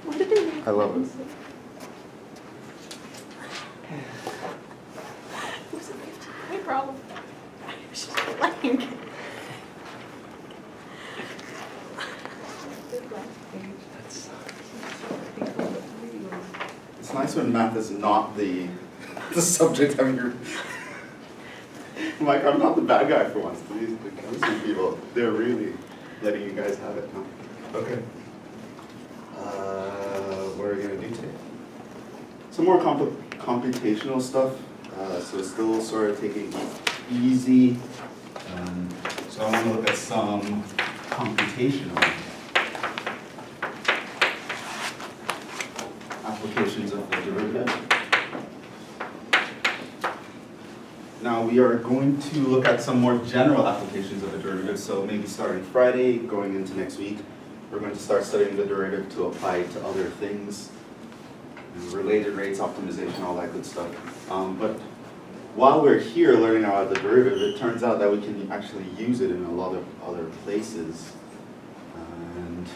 What did they make? I love it. It was a 15-point problem. I was just playing. It's nice when math is not the subject of your. I'm like, I'm not the bad guy for once. These chemistry people, they're really letting you guys have it, huh? Okay. What are we going to do today? Some more computational stuff. So still sort of taking it easy. So I want to look at some computational applications of the derivative. Now we are going to look at some more general applications of the derivative. So maybe starting Friday, going into next week, we're going to start studying the derivative to apply it to other things, related rates, optimization, all that good stuff. But while we're here learning about the derivative, it turns out that we can actually use it in a lot of other places. And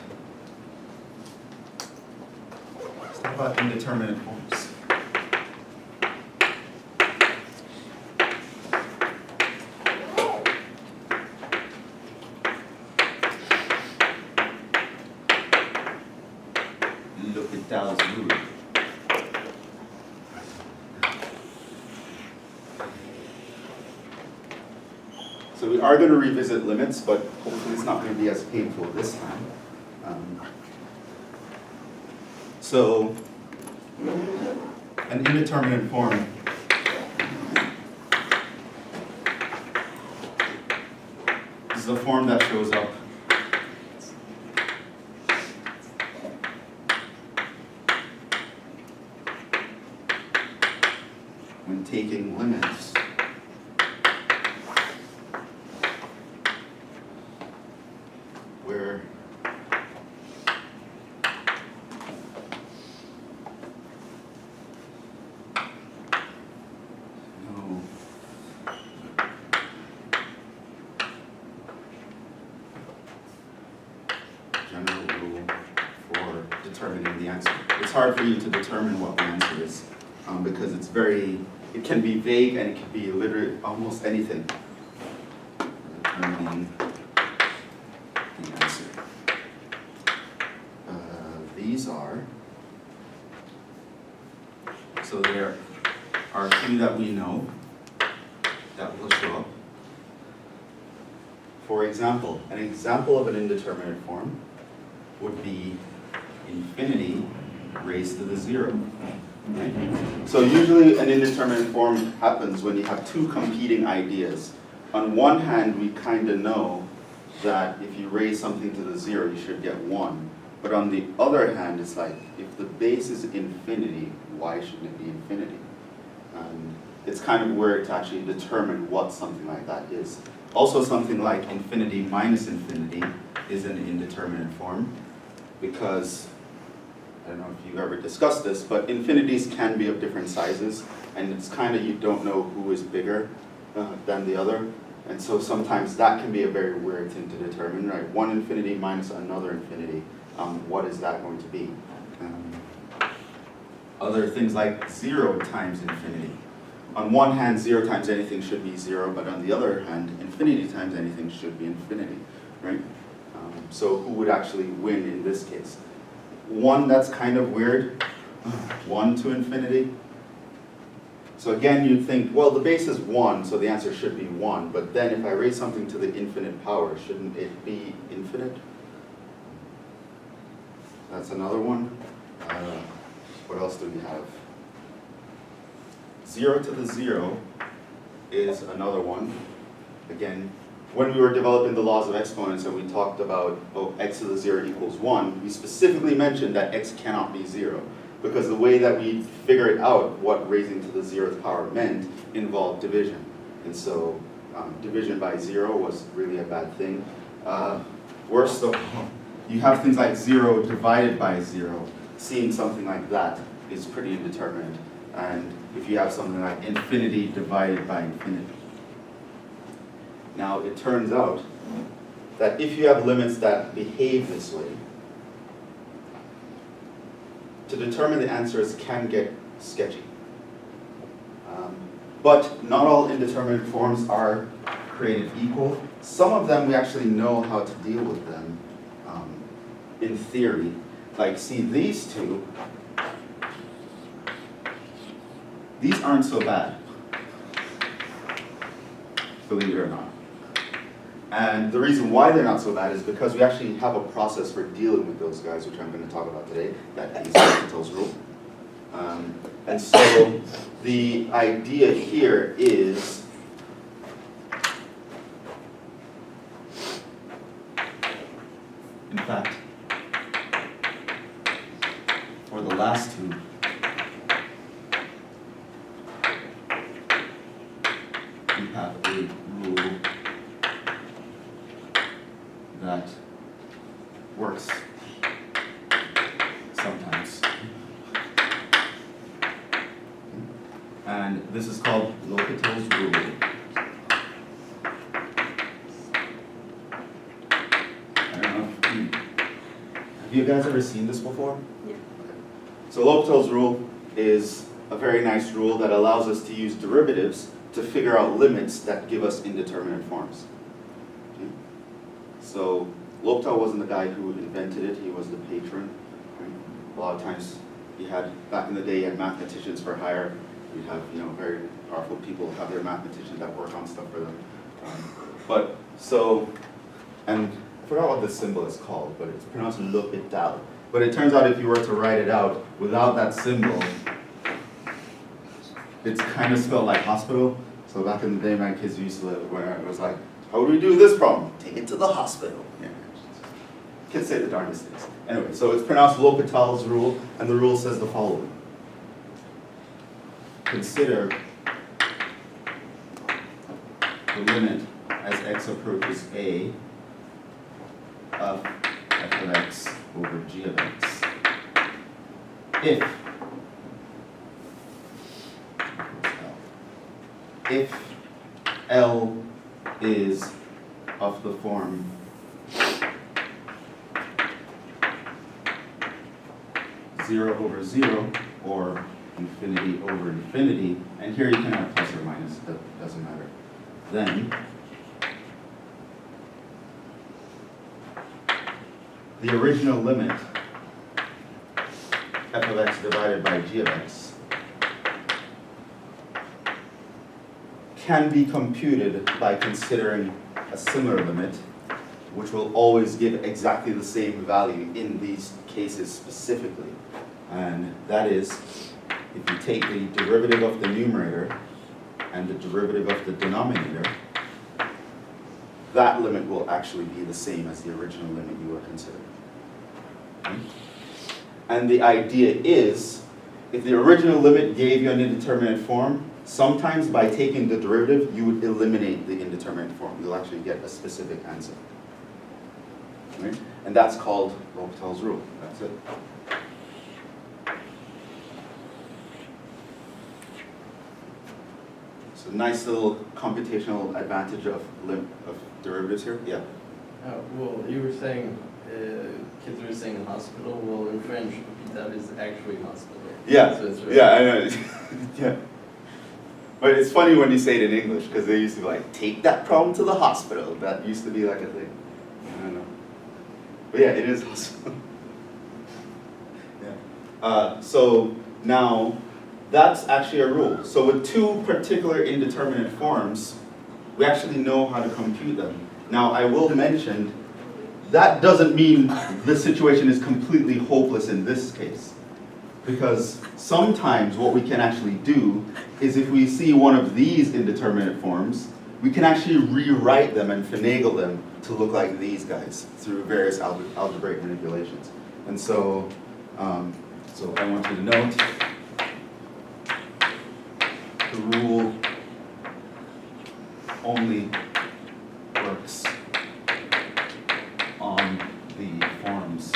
let's talk about indeterminate forms. L'hôpital's rule. So we are going to revisit limits, but hopefully it's not going to be as painful this time. So an indeterminate form is a form that shows up when taking limits where no general rule for determining the answer. It's hard for you to determine what the answer is because it's it can be vague and it can be literally almost anything. Determining the answer. These are, so there are two that we know that will show up. For example, an example of an indeterminate form would be infinity raised to the 0. Right? So usually an indeterminate form happens when you have two competing ideas. On one hand, we kind of know that if you raise something to the 0, you should get 1. But on the other hand, it's like, if the base is infinity, why shouldn't it be infinity? It's kind of weird to actually determine what something like that is. Also, something like infinity minus infinity is an indeterminate form because, I don't know if you've ever discussed this, but infinities can be of different sizes, and it's kind of, you don't know who is bigger than the other. And so sometimes that can be a very weird thing to determine, right? One infinity minus another infinity, what is that going to be? Other things like 0 times infinity. On one hand, 0 times anything should be 0, but on the other hand, infinity times anything should be infinity, right? So who would actually win in this case? 1, that's kind of weird. 1 to infinity. So again, you'd think, well, the base is 1, so the answer should be 1. But then if I raise something to the infinite power, shouldn't it be infinite? That's another one. What else do we have? 0 to the 0 is another one. Again, when we were developing the laws of exponents and we talked about, oh, x to the 0 equals 1, we specifically mentioned that x cannot be 0. Because the way that we figured out what raising to the 0th power meant involved division. And so division by 0 was really a bad thing. Worse though, you have things like 0 divided by 0. Seeing something like that is pretty indeterminate. And if you have something like infinity divided by infinity. Now it turns out that if you have limits that behave this way, to determine the answers can get sketchy. But not all indeterminate forms are created equal. Some of them we actually know how to deal with them in theory. Like, see, these two, these aren't so bad, believe it or not. And the reason why they're not so bad is because we actually have a process for dealing with those guys, which I'm going to talk about today, that is L'Hopital's rule. And so the idea here is in fact, for the last two, we have a rule that works sometimes. And this is called L'Hopital's rule. I don't know if have you guys ever seen this before? Yeah. So L'Hopital's rule is a very nice rule that allows us to use derivatives to figure out limits that give us indeterminate forms. Okay? So L'Hopital wasn't the guy who invented it, he was the patron. Right? A lot of times you had, back in the day, you had mathematicians for hire. You'd have, very powerful people have their mathematicians that work on stuff for them. And I forgot what this symbol is called, but it's pronounced L'Hopital. But it turns out if you were to write it out without that symbol, it's kind of spelled like hospital. So back in the day, my kids used to live where it was like, how do we do this problem? Take it to the hospital. Yeah. Kids say the darndest things. Anyway, so it's pronounced L'Hopital's rule, and the rule says the following. Consider the limit as x approaches a of f of x over g of x if L is of the form zero over zero or infinity over infinity, and here you can have plus or minus, that doesn't matter, then the original limit f of x divided by g of x can be computed by considering a similar limit, which will always give exactly the same value in these cases specifically. And that is, if you take the derivative of the numerator and the derivative of the denominator, that limit will actually be the same as the original limit you were considering. Okay? And the idea is, if the original limit gave you an indeterminate form, sometimes by taking the derivative, you would eliminate the indeterminate form. You'll actually get a specific answer. Right? And that's called L'Hopital's rule. That's it. So nice little computational advantage of derivatives here. Yeah. Well, you were saying, kids were saying hospital. Well, in French, that is actually hospital. Yeah. So it's really yeah, I know. Yeah. But it's funny when you say it in English, because they used to be like, take that problem to the hospital. That used to be like a thing. I don't know. But yeah, it is hospital. Yeah. So now, that's actually a rule. So with two particular indeterminate forms, we actually know how to compute them. Now, I will mention, that doesn't mean the situation is completely hopeless in this case. Because sometimes what we can actually do is if we see one of these indeterminate forms, we can actually rewrite them and finagle them to look like these guys through various algebraic manipulations. And so, so I want you to note, the rule only works on the forms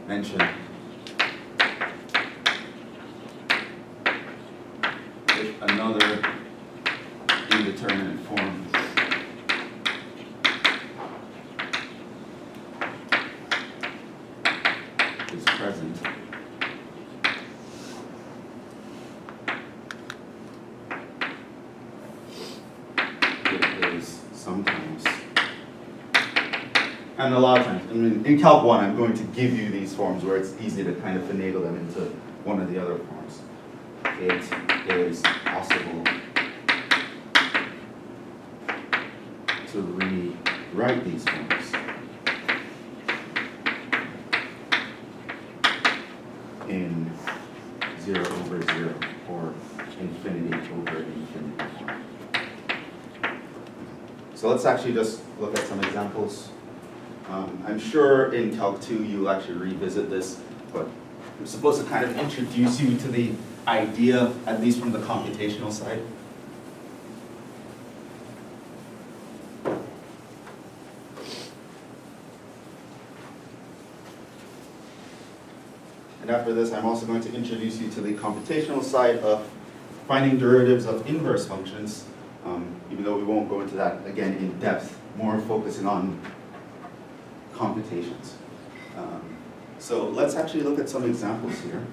mentioned. If another indeterminate form is present, And a lot of times, I mean, in Calc 1, I'm going to give you these forms where it's easy to kind of finagle them into one of the other forms. It is possible to rewrite these forms in 0 over 0 or infinity over infinity form. So let's actually just look at some examples. I'm sure in Calc 2 you'll actually revisit this, but I'm supposed to kind of introduce you to the idea, at least from the computational side. And after this, I'm also going to introduce you to the computational side of finding derivatives of inverse functions, even though we won't go into that again in depth, more focusing on computations. So let's actually look at some examples here.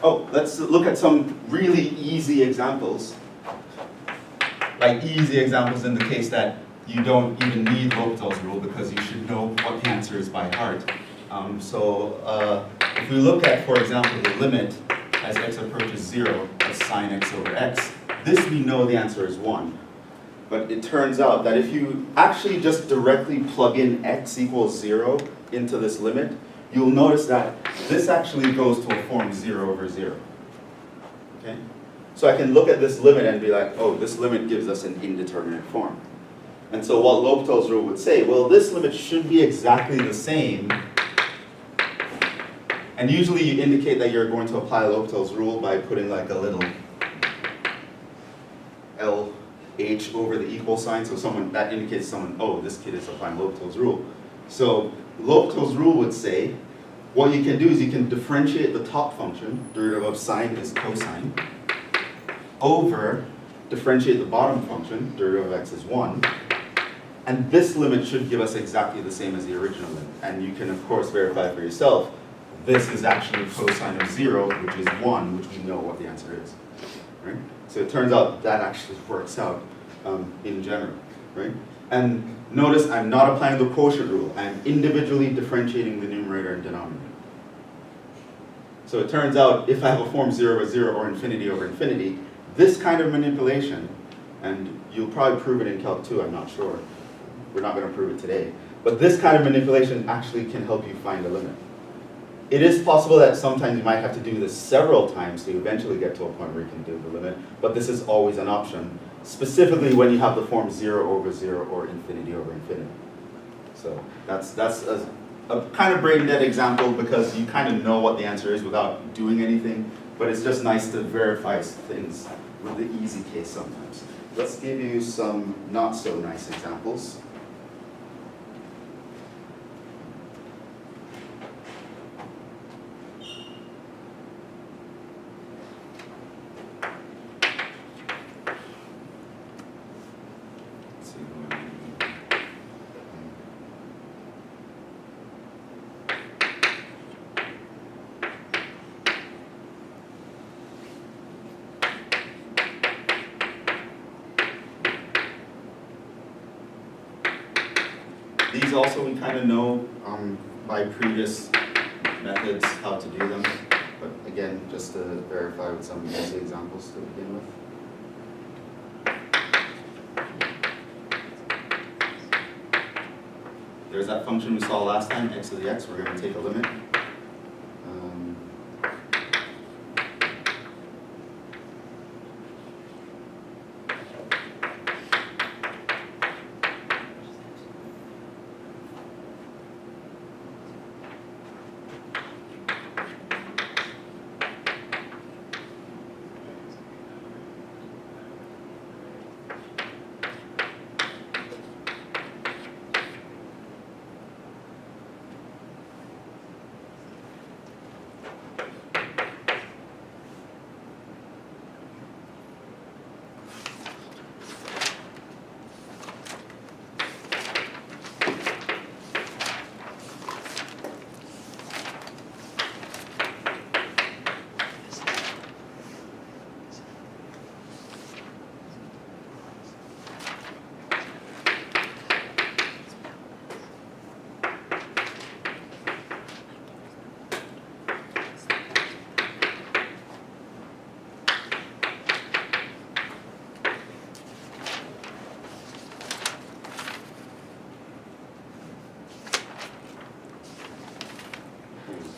Oh, let's look at some really easy examples. Like easy examples in the case that you don't even need L'Hopital's rule because you should know what the answer is by heart. If we look at, for example, the limit as x approaches 0 of sine x over x, this we know the answer is 1. But it turns out that if you actually just directly plug in x equals 0 into this limit, you'll notice that this actually goes to a form 0 over 0. Okay? So I can look at this limit and be like, oh, this limit gives us an indeterminate form. And so what L'Hopital's rule would say, well, this limit should be exactly the same. And usually you indicate that you're going to apply L'Hopital's rule by putting like a little LH over the equal sign. So that indicates someone, oh, this kid is applying L'Hopital's rule. So L'Hopital's rule would say, what you can do is you can differentiate the top function, derivative of sine is cosine, over differentiate the bottom function, derivative of x is 1. And this limit should give us exactly the same as the original limit. And you can, of course, verify for yourself. This is actually cosine of 0, which is 1, which we know what the answer is. Right? So it turns out that actually works out in general. Right? And notice I'm not applying the quotient rule. I'm individually differentiating the numerator and denominator. So it turns out if I have a form 0 over 0 or infinity over infinity, this kind of manipulation, and you'll probably prove it in Calc 2, I'm not sure. We're not going to prove it today. But this kind of manipulation actually can help you find a limit. It is possible that sometimes you might have to do this several times to eventually get to a point where you can do the limit, but this is always an option, specifically when you have the form 0 over 0 or infinity over infinity. So that's a kind of brain dead example because you kind of know what the answer is without doing anything, but it's just nice to verify things with the easy case sometimes. Let's give you some not so nice examples. These also we kind of know by previous methods how to do them, but again, just to verify with some easy examples to begin with. There's that function we saw last time, x to the x. We're going to take a limit.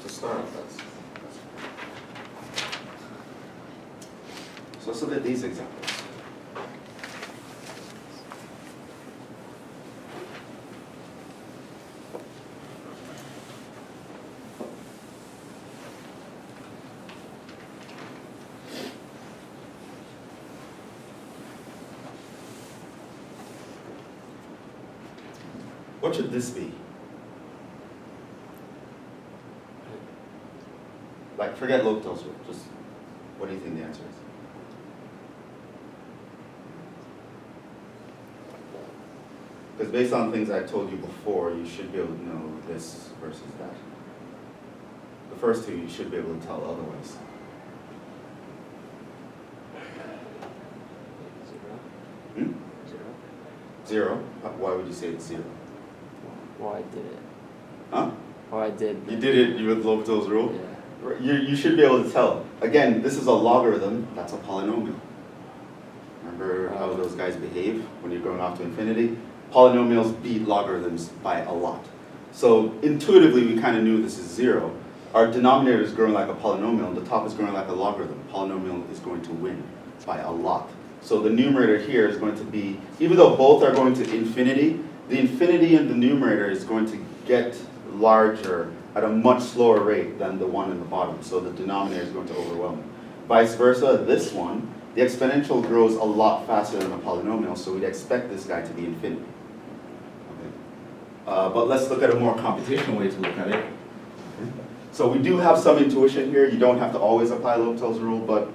to start off as. So let's look at these examples. What should this be? Like, forget L'Hopital's rule, just what do you think the answer is? Because based on things I told you before, you should be able to know this versus that. The first two, you should be able to tell otherwise. Hmm? Zero? Why would you say it's zero? Well, I did it. Huh? Oh, I did. You did it with L'Hopital's rule? Yeah. You should be able to tell. Again, this is a logarithm, that's a polynomial. Remember how those guys behave when you're going off to infinity? Polynomials beat logarithms by a lot. So intuitively, we kind of knew this is zero. Our denominator is growing like a polynomial, the top is growing like a logarithm. Polynomial is going to win by a lot. So the numerator here is going to be, even though both are going to infinity, the infinity in the numerator is going to get larger at a much slower rate than the one in the bottom. So the denominator is going to overwhelm it. Vice versa, this one, the exponential grows a lot faster than a polynomial, so we'd expect this guy to be infinity. Okay. But let's look at a more computational way to look at it. Okay. So we do have some intuition here. You don't have to always apply L'Hopital's rule, but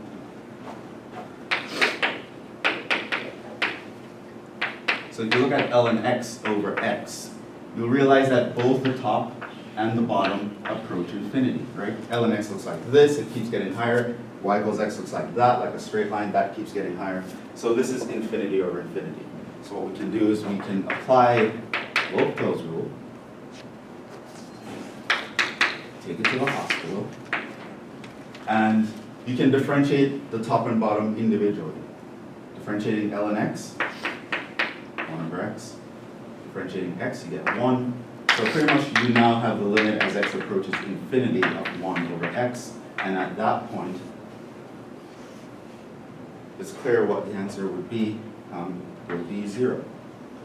so if you look at ln x over x, you'll realize that both the top and the bottom approach infinity, right? ln x looks like this, it keeps getting higher. Y equals x looks like that, like a straight line, that keeps getting higher. So this is infinity over infinity. So what we can do is we can apply L'Hopital's rule, take it to the hospital, and you can differentiate the top and bottom individually. Differentiating ln x, 1 over x. Differentiating x, you get 1. So pretty much you now have the limit as x approaches infinity of 1 over x, and at that point, it's clear what the answer would be. It would be 0.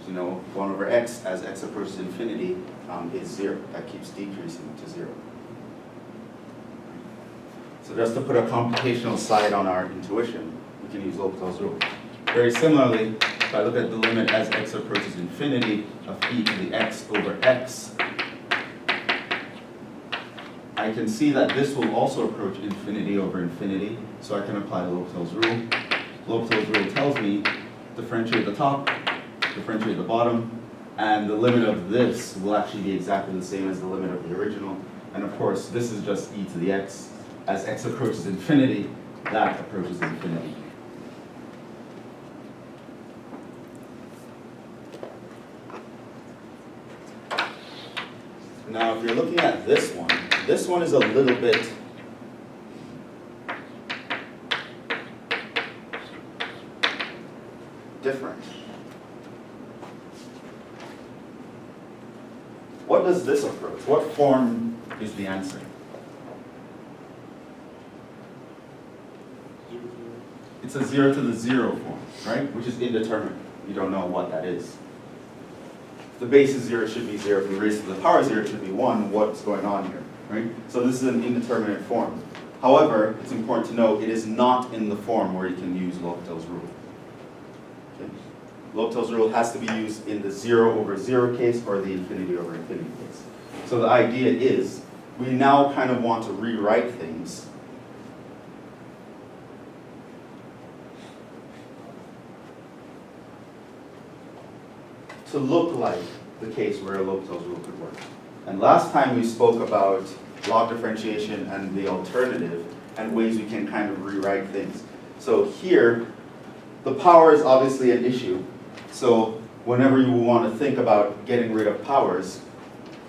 So you know, 1 over x as x approaches infinity is 0. That keeps decreasing to 0. So just to put a computational side on our intuition, we can use L'Hopital's rule. Very similarly, if I look at the limit as x approaches infinity of e to the x over x, I can see that this will also approach infinity over infinity, so I can apply L'Hopital's rule. L'Hopital's rule tells me differentiate the top, differentiate the bottom, and the limit of this will actually be exactly the same as the limit of the original. And of course, this is just e to the x. As x approaches infinity, that approaches infinity. Now, if you're looking at this one is a little bit different. What does this approach? What form is the answer? It's a 0 to the 0 form, right? Which is indeterminate. You don't know what that is. If the base is 0, it should be 0. If you raise to the power 0, it should be 1. What's going on here, right? So this is an indeterminate form. However, it's important to know it is not in the form where you can use L'Hopital's rule. Okay? L'Hopital's rule has to be used in the 0 over 0 case or the infinity over infinity case. So the idea is we now kind of want to rewrite things to look like the case where L'Hopital's rule could work. And last time we spoke about log differentiation and the alternative and ways we can kind of rewrite things. So here, the power is obviously an issue. So whenever you want to think about getting rid of powers,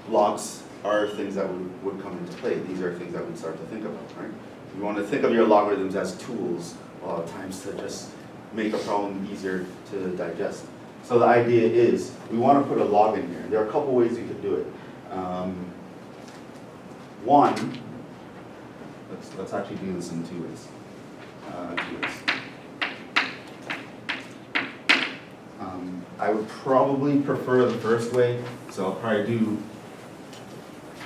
logs are things that would come into play. These are things that we start to think about, right? You want to think of your logarithms as tools a lot of times to just make a problem easier to digest. So the idea is we want to put a log in here. There are a couple ways you could do it. One, let's actually do this in two ways. I would probably prefer the first way, so I'll probably do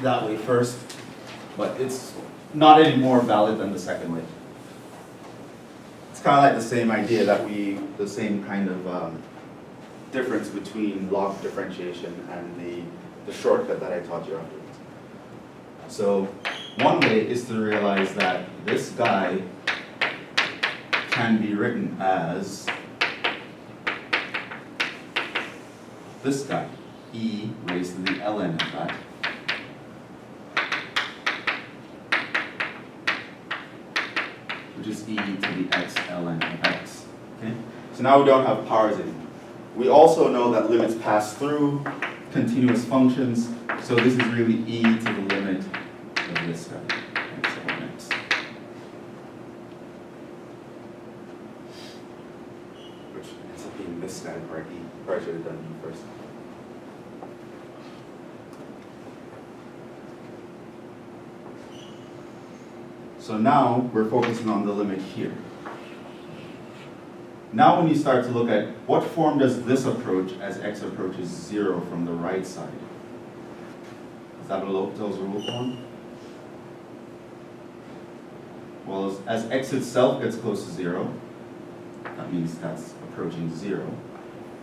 that way first, but it's not any more valid than the second way. It's kind of like the same idea that the same kind of difference between log differentiation and the shortcut that I taught you afterwards. So one way is to realize that this guy can be written as this guy, e raised to the ln of that. Which is e to the x ln of x. Okay? So now we don't have powers anymore. We also know that limits pass through continuous functions, so this is really e to the limit of this guy, x ln x. Which ends up being this guy, part e. Probably should have done e first. So now we're focusing on the limit here. Now when you start to look at what form does this approach as x approaches 0 from the right side? Is that a L'Hopital's rule form? Well, as x itself gets close to 0, that means that's approaching 0.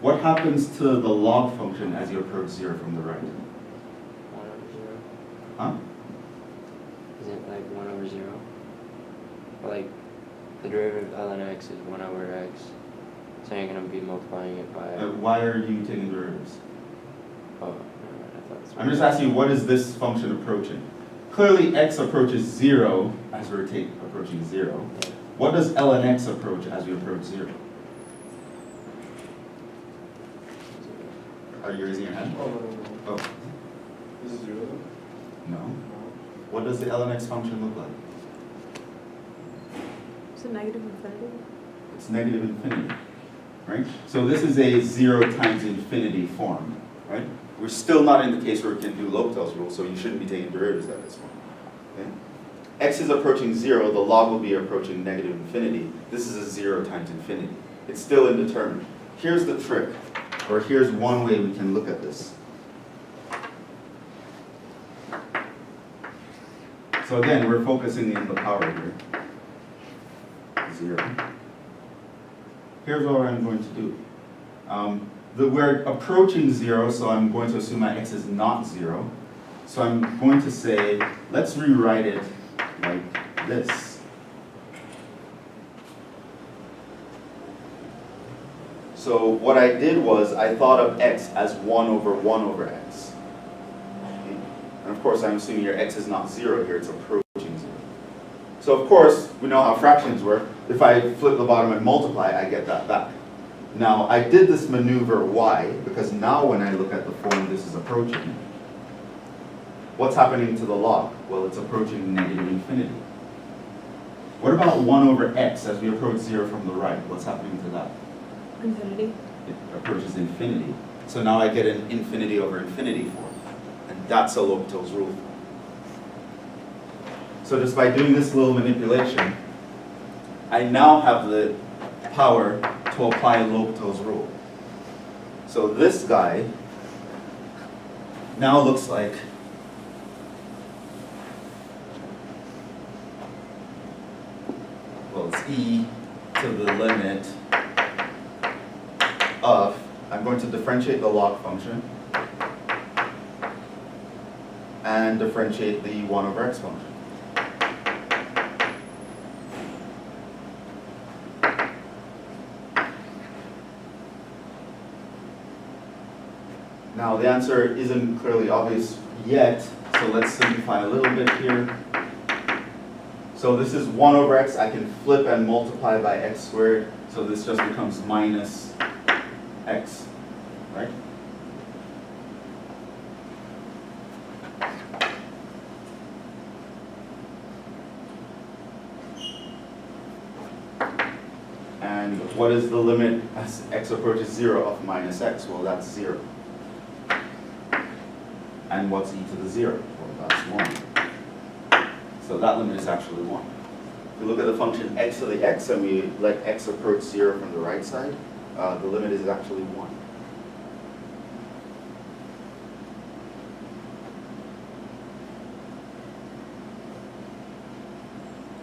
What happens to the log function as you approach 0 from the right? 1 over 0. Huh? Is it like 1 over 0? Or like the derivative of ln x is 1 over x. So you're going to be multiplying it by... Why are you taking derivatives? Oh, never mind. I thought that's I'm just asking you, what is this function approaching? Clearly x approaches 0 as we're approaching 0. Yeah. What does ln x approach as we approach 0? Are you raising your hand? Oh, This is 0? no. What does the ln x function look like? Is it negative infinity? It's negative infinity, right? So this is a 0 times infinity form, right? We're still not in the case where we can do L'Hopital's rule, so you shouldn't be taking derivatives at this point. Okay? X is approaching 0, the log will be approaching negative infinity. This is a 0 times infinity. It's still indeterminate. Here's the trick, or here's one way we can look at this. So again, we're focusing in the power here. 0. Here's what I'm going to do. We're approaching 0, so I'm going to assume my x is not 0. So I'm going to say, let's rewrite it like this. So what I did was I thought of x as 1 over x. Okay? And of course I'm assuming your x is not 0 here, it's approaching 0. So of course, we know how fractions work. If I flip the bottom and multiply, I get that back. Now I did this maneuver, why? Because now when I look at the form this is approaching, what's happening to the log? Well, it's approaching negative infinity. What about 1 over x as we approach 0 from the right? What's happening to that? Infinity. It approaches infinity. So now I get an infinity over infinity form. And that's a L'Hopital's rule form. So just by doing this little manipulation, I now have the power to apply L'Hopital's rule. So this guy now looks like well, it's e to the limit of, I'm going to differentiate the log function and differentiate the 1 over x function. Now the answer isn't clearly obvious yet, so let's simplify a little bit here. So this is 1 over x, I can flip and multiply by x squared, so this just becomes minus x, right? And what is the limit as x approaches 0 of minus x? Well, that's 0. And what's e to the 0? Well, that's 1. So that limit is actually 1. If we look at the function x to the x and we let x approach 0 from the right side, the limit is actually 1.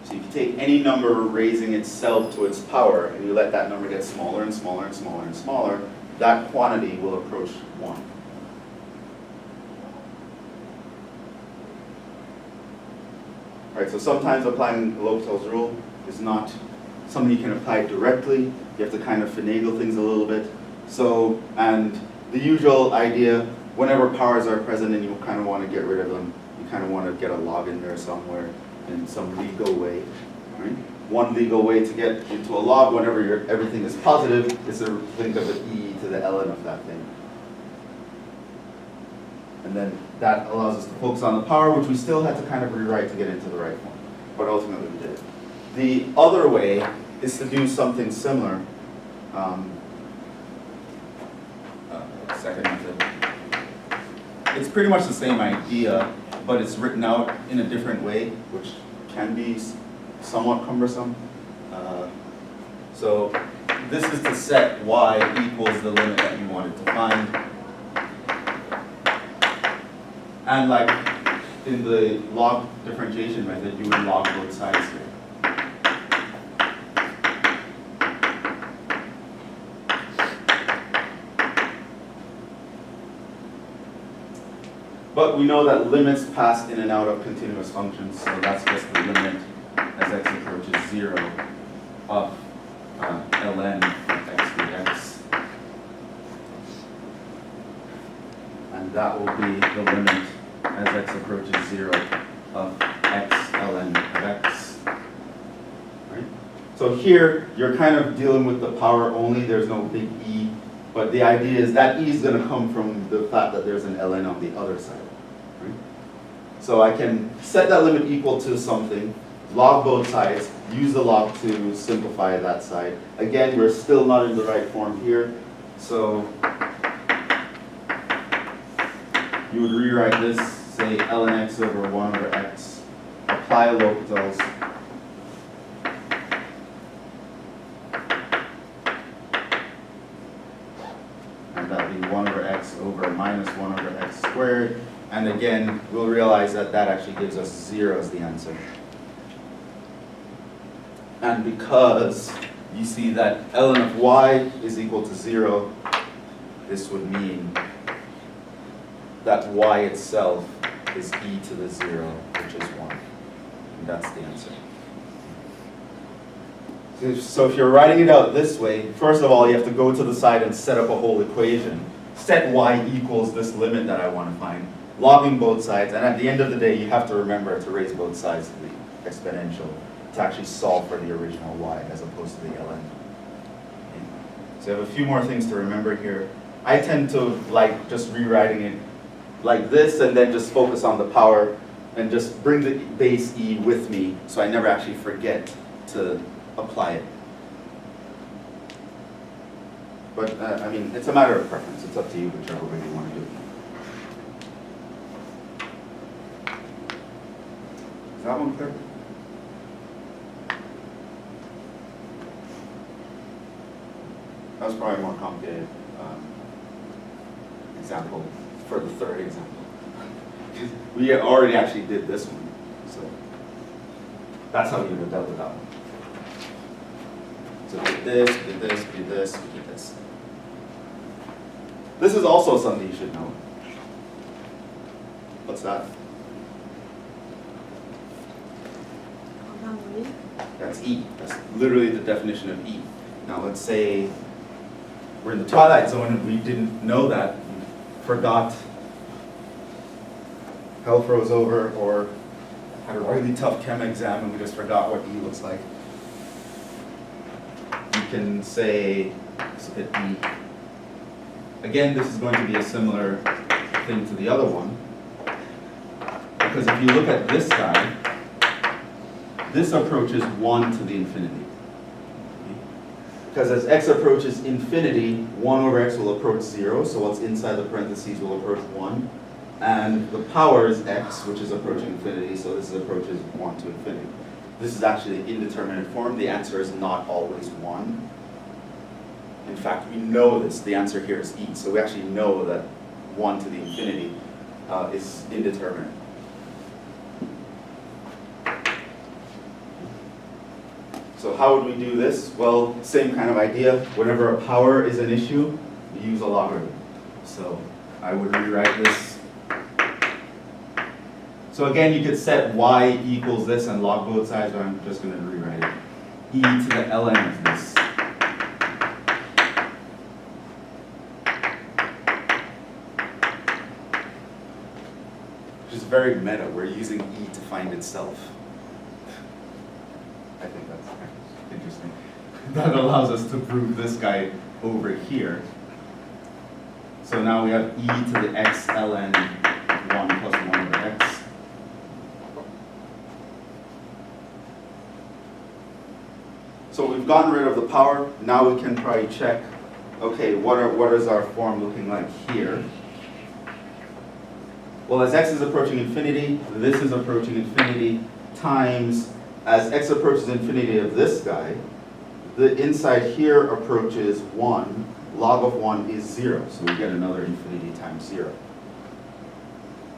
So if you take any number raising itself to its power and you let that number get smaller and smaller and smaller and smaller, that quantity will approach 1. Right, so sometimes applying L'Hopital's rule is not something you can apply directly. You have to kind of finagle things a little bit. So, and the usual idea, whenever powers are present and you kind of want to get rid of them, you kind of want to get a log in there somewhere in some legal way. Right? One legal way to get into a log whenever everything is positive is to think of an e to the ln of that thing. And then that allows us to focus on the power, which we still had to kind of rewrite to get into the right form. But ultimately we did. The other way is to do something similar. Second method. It's pretty much the same idea, but it's written out in a different way, which can be somewhat cumbersome. So this is to set y equals the limit that you wanted to find. And like in the log differentiation method, you would log both sides here. But we know that limits pass in and out of continuous functions, so that's just the limit as x approaches 0 of ln of x dx. And that will be the limit as x approaches 0 of x ln of x. Right? So here, you're kind of dealing with the power only, there's no big E, but the idea is that E is going to come from the fact that there's an ln on the other side. Right? So I can set that limit equal to something, log both sides, use the log to simplify that side. Again, we're still not in the right form here, so you would rewrite this, say ln x over 1 over x, apply L'Hopital's, and that would be 1 over x over minus 1 over x squared, and again, we'll realize that that actually gives us 0 as the answer. And because you see that ln of y is equal to 0, this would mean that y itself is e to the 0, which is 1. And that's the answer. So if you're writing it out this way, first of all, you have to go to the side and set up a whole equation. Set y equals this limit that I want to find, logging both sides, and at the end of the day, you have to remember to raise both sides to the exponential to actually solve for the original y as opposed to the ln. So I have a few more things to remember here. I tend to like just rewriting it like this and then just focus on the power and just bring the base e with me so I never actually forget to apply it. But I mean, it's a matter of preference. It's up to you whichever way you want to do it. Is that one clear? That was probably a more complicated example for the third example. We already actually did this one, so that's how you would have dealt with that one. So we did this, we did this, we did this, we did this. This is also something you should know. What's that? That's E. That's literally the definition of E. Now let's say we're in the twilight zone and we didn't know that, we forgot, hell froze over, or had a really tough chem exam and we just forgot what E looks like. You can say, let's hit E. Again, this is going to be a similar thing to the other one, because if you look at this guy, this approaches 1 to the infinity. Because as x approaches infinity, 1 over x will approach 0, so what's inside the parentheses will approach 1. and the power is x, which is approaching infinity, so this approaches 1 to infinity. This is actually the indeterminate form. The answer is not always 1. In fact, we know this. The answer here is e, so we actually know that 1 to the infinity is indeterminate. So how would we do this? Well, same kind of idea. Whenever a power is an issue, we use a logarithm. So I would rewrite this. So again, you could set y equals this and log both sides, but I'm just going to rewrite it. E to the ln of this. Which is very meta. We're using e to find itself. I think that's interesting. That allows us to prove this guy over here. So now we have e to the x ln 1 plus 1 over x. So we've gotten rid of the power. Now we can probably check, okay, what is our form looking like here? Well, as x is approaching infinity, this is approaching infinity, times, as x approaches infinity of this guy, the inside here approaches 1, log of 1 is 0, so we get another infinity times 0.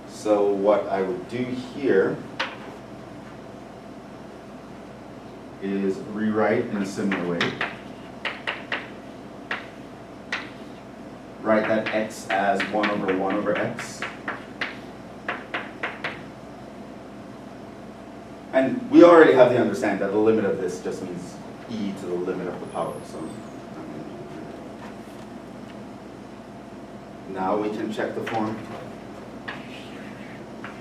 So what I would do here is rewrite in a similar way. Write that x as 1 over x. And we already have the understanding that the limit of this just means e to the limit of the power. So now we can check the form.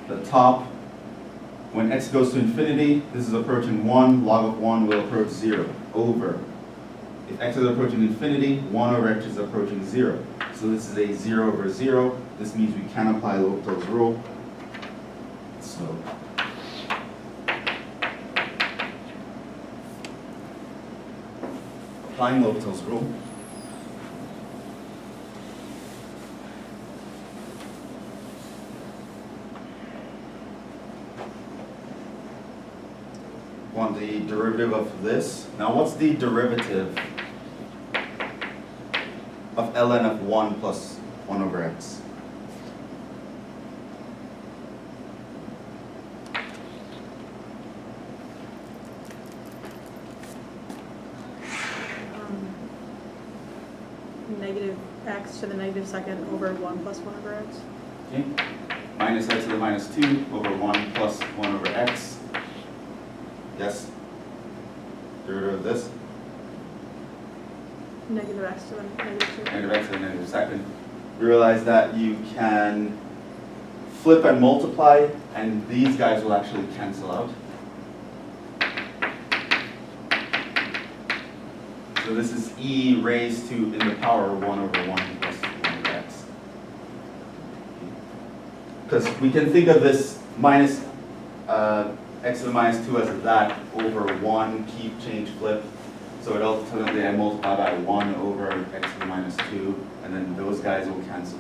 The top, when x goes to infinity, this is approaching 1, log of 1 will approach 0, over. If x is approaching infinity, 1 over x is approaching 0. So this is a 0 over 0. This means we can apply L'Hopital's rule. So applying L'Hopital's rule. Want the derivative of this. Now what's the derivative of ln of 1 plus 1 over x? Negative x to the negative second over 1 plus 1 over x. Okay. Minus x to the minus 2 over 1 plus 1 over x. Yes? Derivative of this? Negative x to the negative 2. Negative x to the negative second. You realize that you can flip and multiply, and these guys will actually cancel out. So this is e raised to, in the power, 1 over 1 plus 1 over x. Because we can think of this minus x to the minus 2 as that over 1, keep, change, flip. So it ultimately I multiply by 1 over x to the minus 2, and then those guys will cancel.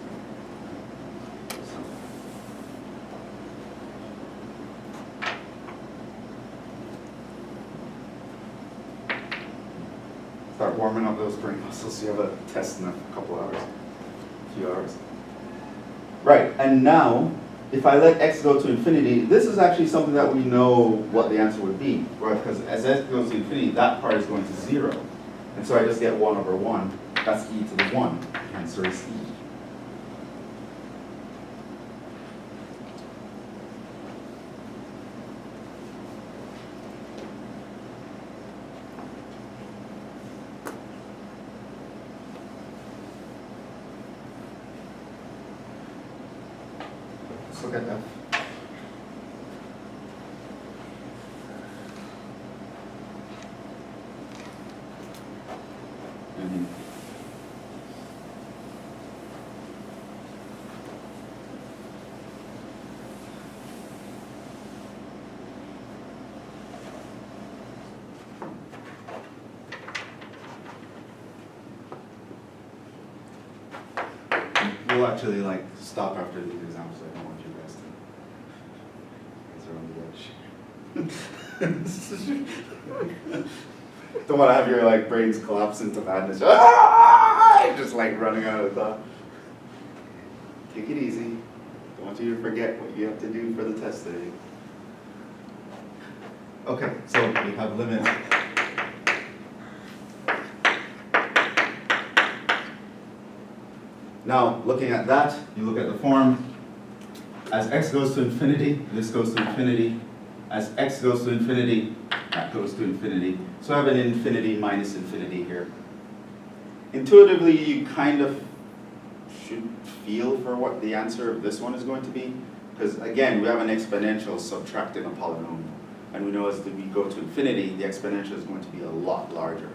Start warming up those brain muscles. You have a test in a couple hours, a few hours. Right, and now, if I let x go to infinity, this is actually something that we know what the answer would be, right? Because as x goes to infinity, that part is going to 0. And so I just get 1 over 1. That's e to the 1. The answer is e. Let's look at that. We'll actually stop after these exams, so I don't want you Don't want to have your like brains collapse into madness. Ah! Just like running out of thought. Take it easy. Don't want you to forget what you have to do for the test today. Okay, so we have limit. Now, looking at that, you look at the form. As x goes to infinity, this goes to infinity. As x goes to infinity, that goes to infinity. So I have an infinity minus infinity here. Intuitively, you kind of should feel for what the answer of this one is going to be. Because again, we have an exponential subtracting a polynomial. And we know as we go to infinity, the exponential is going to be a lot larger.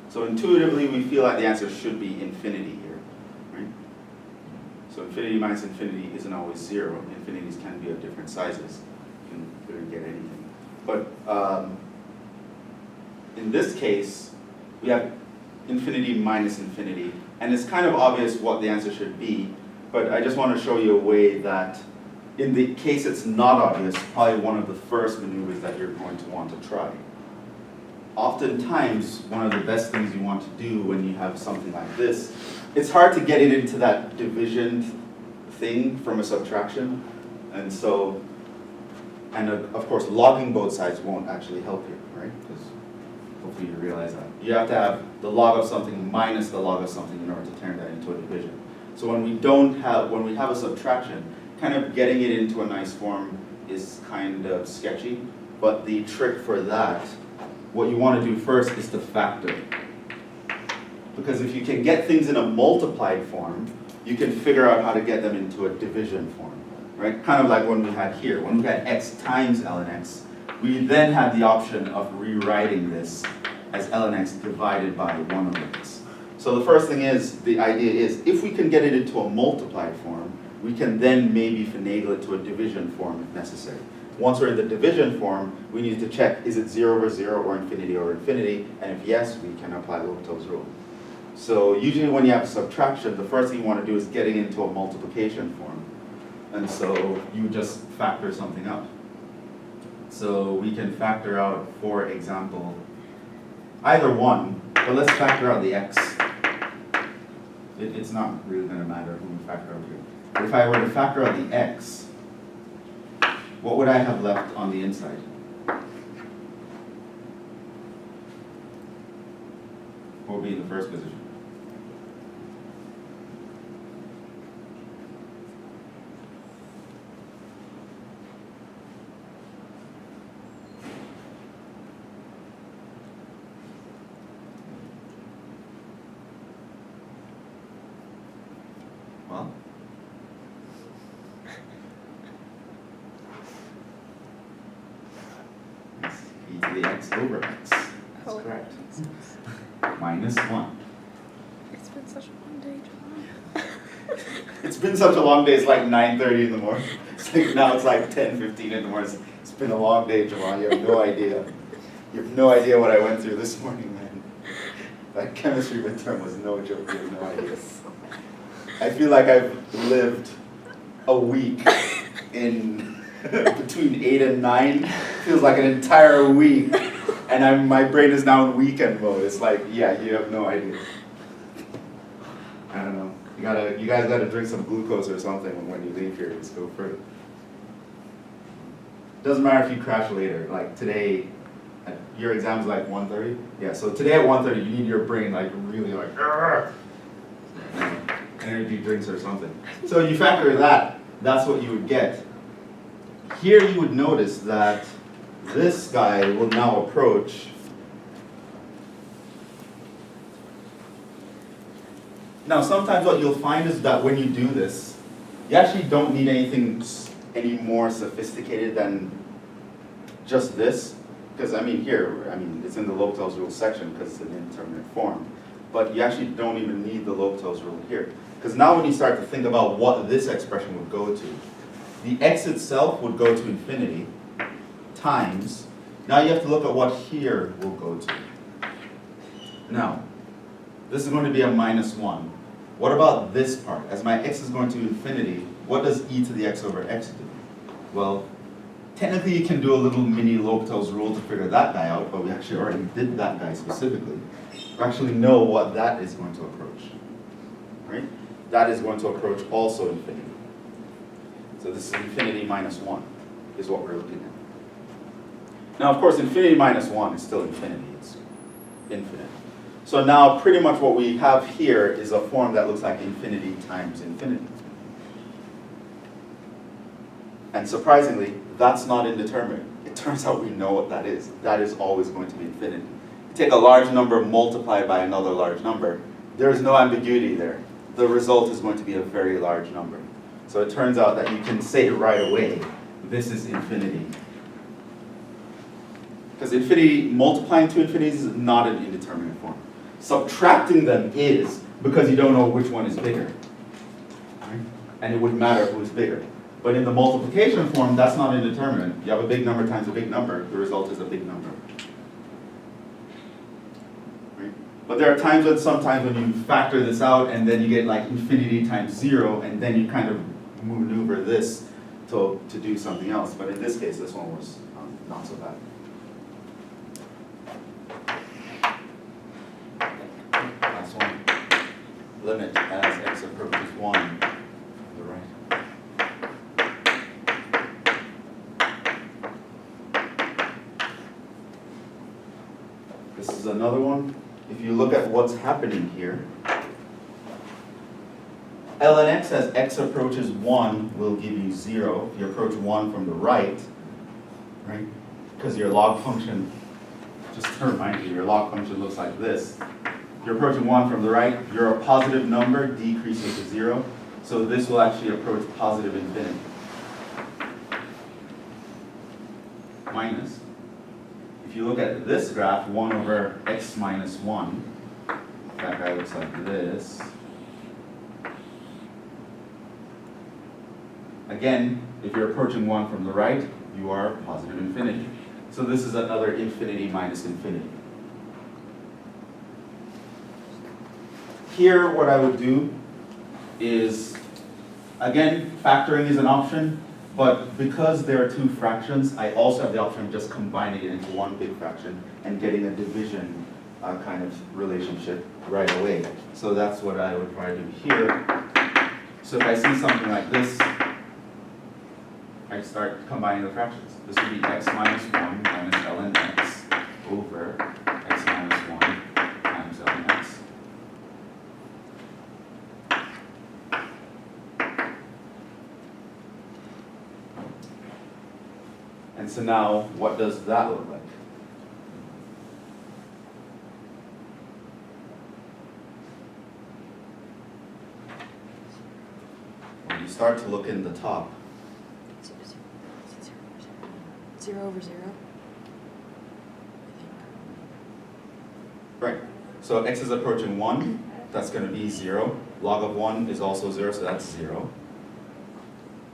So intuitively, we feel like the answer should be infinity here, right? So infinity minus infinity isn't always 0. Infinities can be of different sizes. You can literally get anything. But in this case, we have infinity minus infinity. And it's kind of obvious what the answer should be. But I just want to show you a way that, in the case it's not obvious, probably one of the first maneuvers that you're going to want to try. Oftentimes, one of the best things you want to do when you have something like this, it's hard to get it into that division thing from a subtraction. And so, and of course, logging both sides won't actually help you, right? Because hopefully you realize that. You have to have the log of something minus the log of something in order to turn that into a division. So when we have a subtraction, kind of getting it into a nice form is kind of sketchy. But the trick for that, what you want to do first is to factor. Because if you can get things in a multiplied form, you can figure out how to get them into a division form, right? Kind of like when we had here. When we had x times ln x, we then had the option of rewriting this as ln x divided by 1 over x. So the first thing is, the idea is, if we can get it into a multiplied form, we can then maybe finagle it to a division form if necessary. Once we're in the division form, we need to check, is it 0 over 0 or infinity over infinity? And if yes, we can apply L'Hopital's rule. So usually when you have subtraction, the first thing you want to do is getting into a multiplication form. And so you just factor something out. So we can factor out, for example, either one, but let's factor out the x. It's not really going to matter who we factor out here. But if I were to factor out the x, what would I have left on the inside? What would be in the first position? Well, it's e to the x over x. That's Oh. correct. Minus 1. It's been such a long day, John. It's been such a long day, it's like 9:30 in the morning. Now it's like 10:15 in the morning. It's been a long day, Jhevon. You have no idea. You have no idea what I went through this morning, man. That chemistry midterm was no joke. You have no idea. I feel like I've lived a week in between 8 and 9. Feels like an entire week. And my brain is now in weekend mode. It's like, yeah, you have no idea. I don't know. You guys gotta drink some glucose or something when you leave here. Just go further. Doesn't matter if you crash later. Like today, your exam's like 1:30. Yeah. So today at 1:30, you need your brain like really like energy drinks or something. So you factor that. That's what you would get. Here you would notice that this guy will now approach Now, sometimes what you'll find is that when you do this, you actually don't need anything any more sophisticated than just this. Because, I mean, it's in the L'Hopital's rule section because it's an indeterminate form. But you actually don't even need the L'Hopital's rule here. Because now when you start to think about what this expression would go to, the x itself would go to infinity times, now you have to look at what here will go to. Now, this is going to be a minus 1. What about this part? As my x is going to infinity, what does e to the x over x do? Well, technically you can do a little mini L'Hopital's rule to figure that guy out, but we actually already did that guy specifically. We actually know what that is going to approach, right? That is going to approach also infinity. So this is infinity minus 1 is what we're looking at. Now, of course, infinity minus 1 is still infinity. It's infinite. So now pretty much what we have here is a form that looks like infinity times infinity. And surprisingly, that's not indeterminate. It turns out we know what that is. That is always going to be infinity. You take a large number multiplied by another large number, there is no ambiguity there. The result is going to be a very large number. So it turns out that you can say right away, this is infinity. Because infinity, multiplying two infinities is not an indeterminate form. Subtracting them is, because you don't know which one is bigger. Right? And it wouldn't matter who is bigger. But in the multiplication form, that's not indeterminate. You have a big number times a big number, the result is a big number. Right? But there are times when sometimes when you factor this out and then you get like infinity times 0 and then you kind of maneuver this to do something else. But in this case, this one was not so bad. Last one. Limit as x approaches 1 on the right. This is another one. If you look at what's happening here, ln x as x approaches 1 will give you 0. If you approach 1 from the right, because your log function, just to remind you, your log function looks like this. If you're approaching 1 from the right, you're a positive number decreasing to 0. So this will actually approach positive infinity. Minus. If you look at this graph, 1 over x minus 1, that guy looks like this. Again, if you're approaching 1 from the right, you are positive infinity. So this is another infinity minus infinity. Here, what I would do is, again, factoring is an option, but because there are two fractions, I also have the option of just combining it into one big fraction and getting a division kind of relationship right away. So that's what I would try to do here. So if I see something like this, I start combining the fractions. This would be x minus 1 minus ln x over x minus 1 times ln x. And so now, what does that look like? When you start to look in the top, 0 over 0. right, so x is approaching 1, that's going to be 0. Log of 1 is also 0, so that's 0.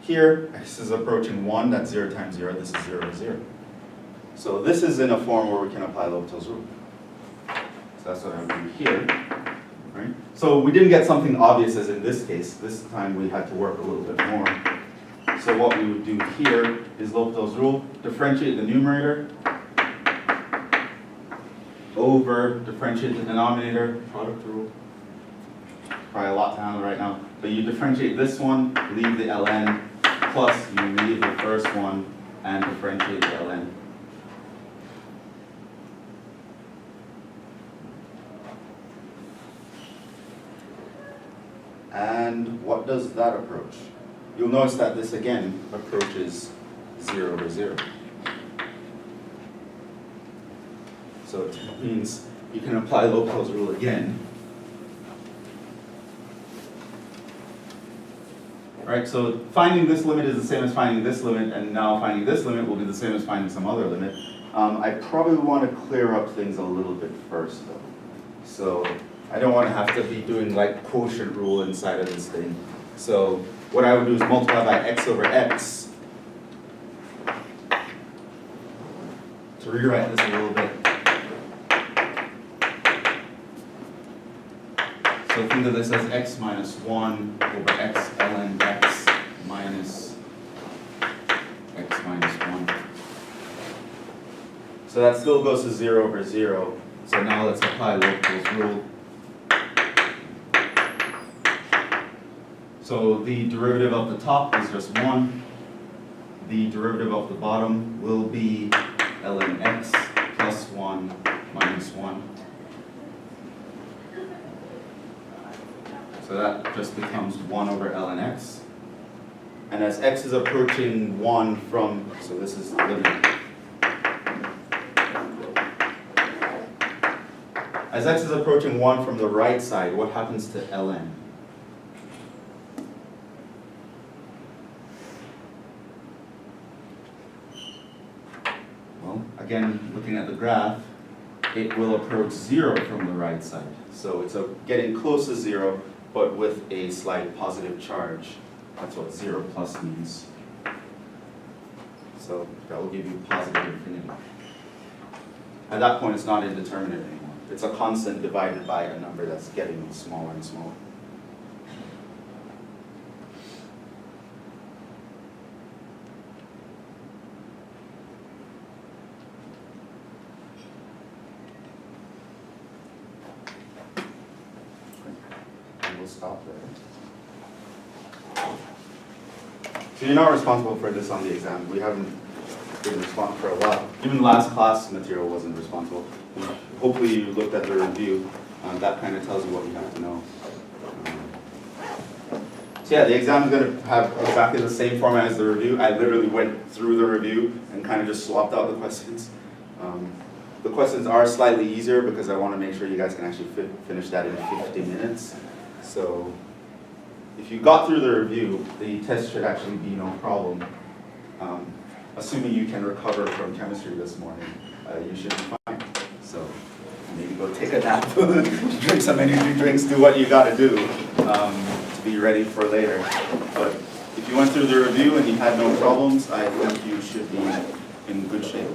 Here, x is approaching 1, that's 0 times 0, this is 0 to 0. So this is in a form where we can apply L'Hopital's rule. So that's what I would do here. Right? So we didn't get something obvious as in this case. This time we had to work a little bit more. So what we would do here is L'Hopital's rule, differentiate the numerator over differentiate the denominator, product rule. Probably a lot to handle right now. But you differentiate this one, leave the ln, plus you leave the first one and differentiate the ln. And what does that approach? You'll notice that this again approaches 0 to 0. So it means you can apply L'Hopital's rule again. Right, so finding this limit is the same as finding this limit, and now finding this limit will be the same as finding some other limit. I probably want to clear up things a little bit first though. So I don't want to have to be doing like quotient rule inside of this thing. So what I would do is multiply by x over x to rewrite this a little bit. So think of this as x minus 1 over x ln x minus x minus 1. So that still goes to 0 over 0. So now let's apply L'Hopital's rule. So the derivative of the top is just 1. The derivative of the bottom will be ln x plus 1 minus 1. So that just becomes 1 over ln x. And as x is approaching 1 from, so this is the limit. As x is approaching 1 from the right side, what happens to ln? Well, again, looking at the graph, it will approach 0 from the right side. So it's getting close to 0, but with a slight positive charge. That's what 0 plus means. So that will give you positive infinity. At that point, it's not indeterminate anymore. It's a constant divided by a number that's getting smaller and smaller. And we'll stop there. So you're not responsible for this on the exam. We haven't been responsible for a while. Even last class material wasn't responsible. Hopefully you looked at the review. That kind of tells you what you have to know. So yeah, the exam is going to have exactly the same format as the review. I literally went through the review and kind of just swapped out the questions. The questions are slightly easier because I want to make sure you guys can actually finish that in 50 minutes. So if you got through the review, the test should actually be no problem. Assuming you can recover from chemistry this morning, you should be fine. So maybe go take a nap, drink some energy drinks, do what you got to do to be ready for later. But if you went through the review and you had no problems, I think you should be in good shape.